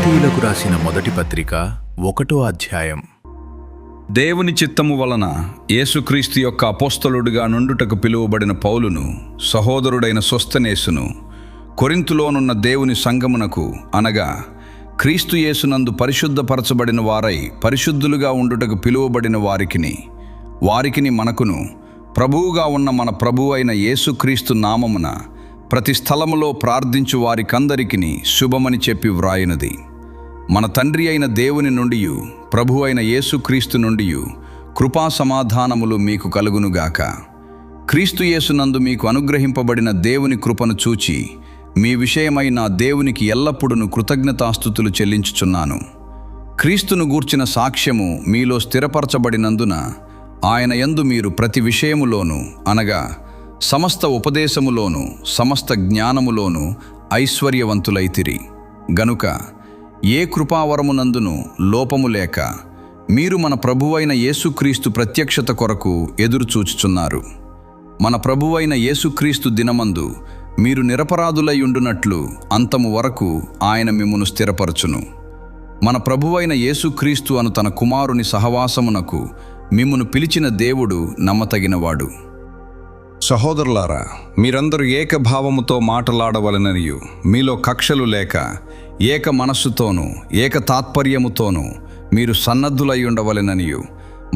కొరింథీయులకు రాసిన మొదటి పత్రిక 1వ అధ్యాయం. దేవుని చిత్తము వలన యేసుక్రీస్తు యొక్క అపోస్తలుడిగా నుండుటకు పిలువబడిన పౌలును, సహోదరుడైన సొస్తెనేసును, కొరింథులోనున్న దేవుని సంఘమునకు అనగా క్రీస్తు యేసునందు పరిశుద్ధపరచబడిన వారై పరిశుద్ధులుగా ఉండుటకు పిలువబడిన వారికిని మనకును ప్రభువుగా ఉన్న మన ప్రభువు అయిన యేసుక్రీస్తు నామమున ప్రతి స్థలములో ప్రార్థించు వారికందరికిని శుభమని చెప్పి వ్రాయినది. మన తండ్రి అయిన దేవుని నుండియు ప్రభు అయిన యేసుక్రీస్తు నుండియు కృపా సమాధానములు మీకు కలుగునుగాక. క్రీస్తు యేసునందు మీకు అనుగ్రహింపబడిన దేవుని కృపను చూచి మీ విషయమై నా దేవునికి ఎల్లప్పుడూ కృతజ్ఞతాస్తుతులు చెల్లించుచున్నాను. క్రీస్తును గూర్చిన సాక్ష్యము మీలో స్థిరపరచబడినందున ఆయన యందు మీరు ప్రతి విషయములోనూ అనగా సమస్త ఉపదేశములోను సమస్త జ్ఞానములోను ఐశ్వర్యవంతులైతిరి. గనుక ఏ కృపావరమునందును లోపము లేక మీరు మన ప్రభువైన యేసుక్రీస్తు ప్రత్యక్షత కొరకు ఎదురుచూచుచున్నారు. మన ప్రభువైన యేసుక్రీస్తు దినమందు మీరు నిరపరాధులై ఉండునట్లు అంతము వరకు ఆయన మిమ్మును స్థిరపరచును. మన ప్రభువైన యేసుక్రీస్తు అను తన కుమారుని సహవాసమునకు మిమ్మును పిలిచిన దేవుడు నమ్మతగినవాడు. సహోదరులారా, మీరందరూ ఏకభావముతో మాటలాడవలెననియు మీలో కక్షలు లేక ఏక మనస్సుతోనూ ఏక తాత్పర్యముతోనూ మీరు సన్నద్ధులై ఉండవలెననియు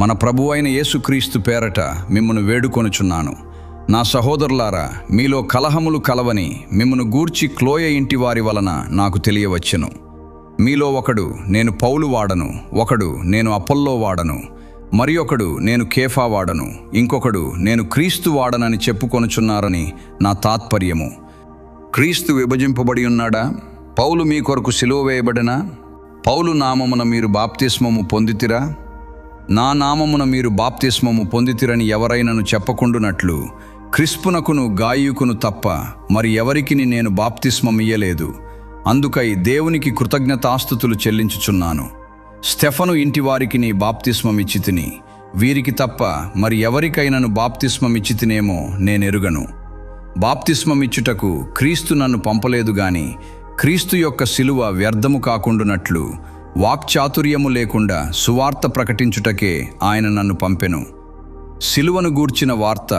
మన ప్రభువైన యేసుక్రీస్తు పేరట మిమ్మును వేడుకొనుచున్నాను. నా సహోదరులారా, మీలో కలహములు కలవని మిమ్మును గూర్చి క్లోయ ఇంటి వారి వలన నాకు తెలియవచ్చెను. మీలో ఒకడు నేను పౌలు వాడను, ఒకడు నేను అపొల్లో వాడను, మరి ఒకడు నేను కేఫా వాడను, ఇంకొకడు నేను క్రీస్తు వాడనని చెప్పుకొనుచున్నారని నా తాత్పర్యము. క్రీస్తు విభజింపబడి ఉన్నాడా? పౌలు మీ కొరకు సిలువ వేయబడినా? పౌలు నామమున మీరు బాప్తిస్మము పొందితిరా? నా నామమున మీరు బాప్తిస్మము పొందితిరని ఎవరైనను చెప్పకుండునట్లు క్రిస్పునకును గాయుకును తప్ప మరి ఎవరికిని నేను బాప్తిస్మమియ్యలేదు. అందుకై దేవునికి కృతజ్ఞతాస్తుతులు చెల్లించుచున్నాను. స్టెఫను ఇంటివారికి నీ బాప్తిస్మమిచ్చితిని, వీరికి తప్ప మరి ఎవరికైనాను బాప్తిస్మమిచ్చితినేమో నేనెరుగను. బాప్తిస్మమిచ్చుటకు క్రీస్తు నన్ను పంపలేదు గాని క్రీస్తు యొక్క సిలువ వ్యర్థము కాకుండునట్లు వాక్చాతుర్యము లేకుండా సువార్త ప్రకటించుటకే ఆయన నన్ను పంపెను. సిలువను గూర్చిన వార్త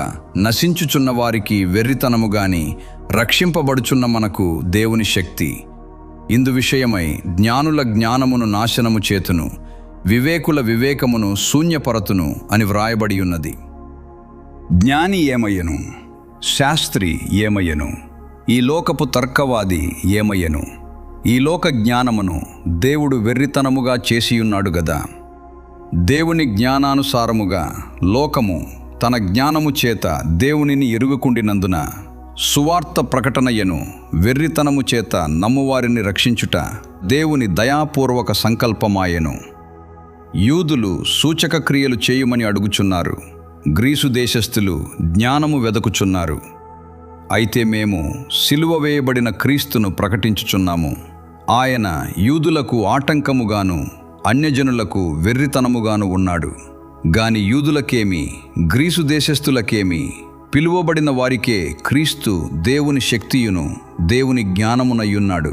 నశించుచున్న వారికి వెర్రితనము గాని రక్షింపబడుచున్న మనకు దేవుని శక్తి. ఇందు విషయమై జ్ఞానుల జ్ఞానమును నాశనము చేతును, వివేకుల వివేకమును శూన్యపరతును అని వ్రాయబడి ఉన్నది. జ్ఞాని ఏమయ్యను? శాస్త్రి ఏమయ్యను? ఈ లోకపు తర్కవాది ఏమయ్యను? ఈ లోక జ్ఞానమును దేవుడు వెర్రితనముగా చేసియున్నాడు గదా. దేవుని జ్ఞానానుసారముగా లోకము తన జ్ఞానము చేత దేవునిని ఎరుగకుండినందున సువార్త ప్రకటనయను వెర్రితనము చేత నమ్మువారిని రక్షించుట దేవుని దయాపూర్వక సంకల్పమాయెను. యూదులు సూచక క్రియలు చేయుమని అడుగుచున్నారు, గ్రీసు దేశస్థులు జ్ఞానము వెదకుచున్నారు. అయితే మేము సిలువ వేయబడిన క్రీస్తును ప్రకటించుచున్నాము. ఆయన యూదులకు ఆటంకముగాను అన్యజనులకు వెర్రితనముగాను ఉన్నాడు. గాని యూదులకేమి గ్రీసు దేశస్థులకేమి పిలువబడిన వారికే క్రీస్తు దేవుని శక్తియును దేవుని జ్ఞానమునయ్యున్నాడు.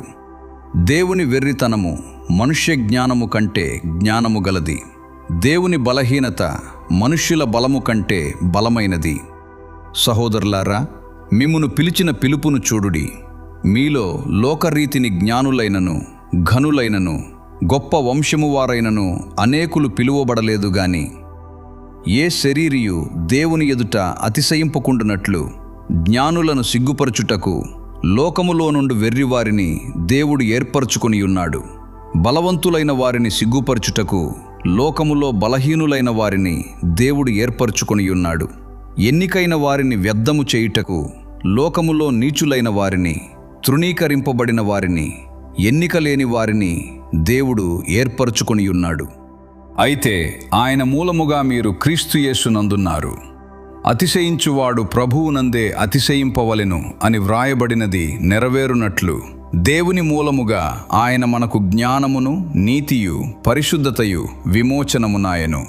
దేవుని వెర్రితనము మనుష్య జ్ఞానము కంటే జ్ఞానము గలది, దేవుని బలహీనత మనుష్యుల బలము కంటే బలమైనది. సహోదరులారా, మిమ్మును పిలిచిన పిలుపును చూడుడి. మీలో లోకరీతిని జ్ఞానులైనను ఘనులైనను గొప్ప వంశము వారైనను అనేకులు పిలువబడలేదు గాని ఏ శరీరియు దేవుని ఎదుట అతిశయింపకుండునట్లు జ్ఞానులను సిగ్గుపరచుటకు లోకములో నుండి వెర్రివారిని దేవుడు ఏర్పరచుకొని ఉన్నాడు. బలవంతులైన వారిని సిగ్గుపరచుటకు లోకములో బలహీనులైన వారిని దేవుడు ఏర్పరచుకొని ఉన్నాడు. ఎన్నికైన వారిని వ్యర్థము చేయుటకు లోకములో నీచులైన వారిని, తృణీకరింపబడిన వారిని, ఎన్నిక లేని వారిని దేవుడు ఏర్పరచుకొని ఉన్నాడు. అయితే ఆయన మూలముగా మీరు క్రీస్తు యేసునందున్నారు. అతిశయించువాడు ప్రభువునందే అతిశయింపవలెను అని వ్రాయబడినది నెరవేరునట్లు దేవుని మూలముగా ఆయన మనకు జ్ఞానమును నీతియు పరిశుద్ధతయు విమోచనమునాయెను.